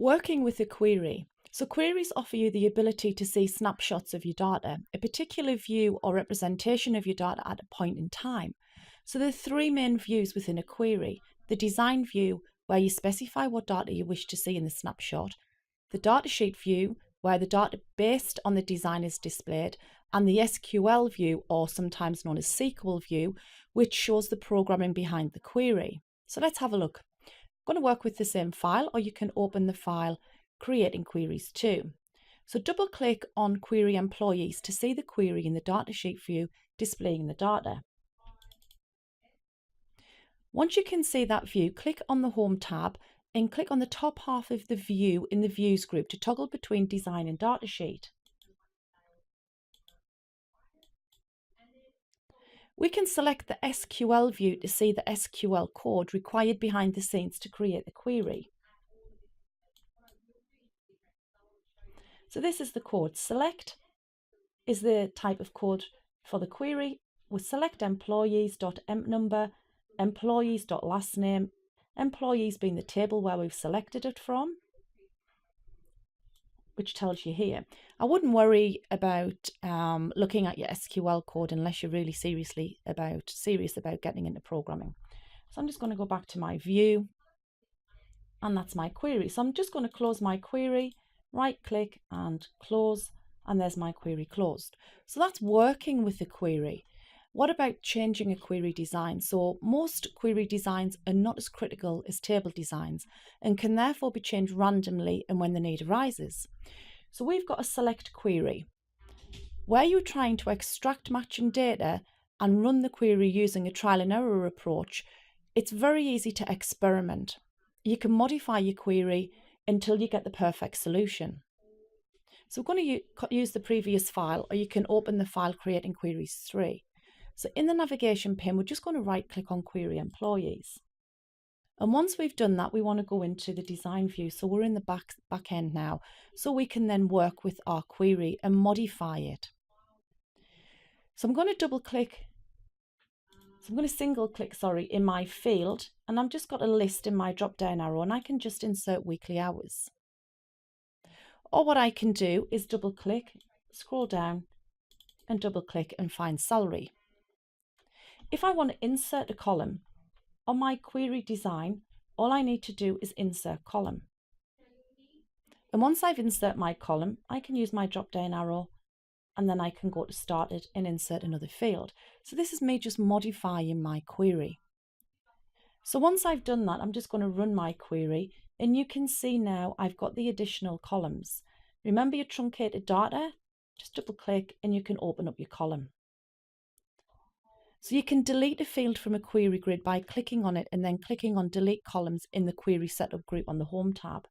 Working with a query. So queries offer you the ability to see snapshots of your data, a particular view or representation of your data at a point in time. So there are three main views within a query. The design view, where you specify what data you wish to see in the snapshot. The datasheet view, where the data based on the design is displayed. And the SQL view, or sometimes known as SQL view, which shows the programming behind the query. So let's have a look. I'm going to work with the same file, or you can open the file Creating Queries too. So double click on Query Employees to see the query in the datasheet view displaying the data. Once you can see that view, click on the Home tab and click on the top half of the view in the Views group to toggle between Design and Datasheet. We can select the SQL view to see the SQL code required behind the scenes to create the query. So this is the code. Select is the type of code for the query. We'll select employees.empnumber, employees.lastname, employees being the table where we've selected it from, which tells you here. I wouldn't worry about looking at your SQL code unless you're really serious about getting into programming. So I'm just going to go back to my view, and that's my query. So I'm just going to close my query, right click and close, and there's my query closed. So that's working with the query. What about changing a query design? So most query designs are not as critical as table designs and can therefore be changed randomly and when the need arises. So we've got a select query. Where you're trying to extract matching data and run the query using a trial and error approach, it's very easy to experiment. You can modify your query until you get the perfect solution. So we're going to use the previous file, or you can open the file Creating Queries 3. So in the navigation pane, we're just going to right click on Query Employees. And once we've done that, we want to go into the design view. So we're in the back end now. So we can then work with our query and modify it. So I'm going to single click in my field, and I've just got a list in my drop down arrow, and I can just insert weekly hours. Or what I can do is double click, scroll down and double click and find salary. If I want to insert a column on my query design, all I need to do is insert column. And once I've inserted my column, I can use my drop down arrow, and then I can go to Started and insert another field. So this is me just modifying my query. So once I've done that, I'm just going to run my query, and you can see now I've got the additional columns. Remember your truncated data? Just double click and you can open up your column. So you can delete a field from a query grid by clicking on it and then clicking on Delete Columns in the Query Setup group on the Home tab.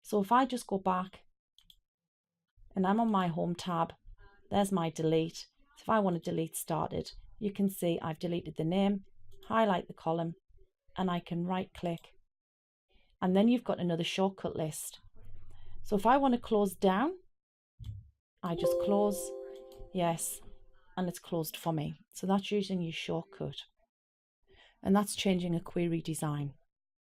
So if I just go back and I'm on my Home tab, there's my delete. So if I want to delete Started, you can see I've deleted the name, highlight the column, and I can right click, and then you've got another shortcut list. So if I want to close down, I just close, yes, and it's closed for me. So that's using your shortcut, and that's changing a query design.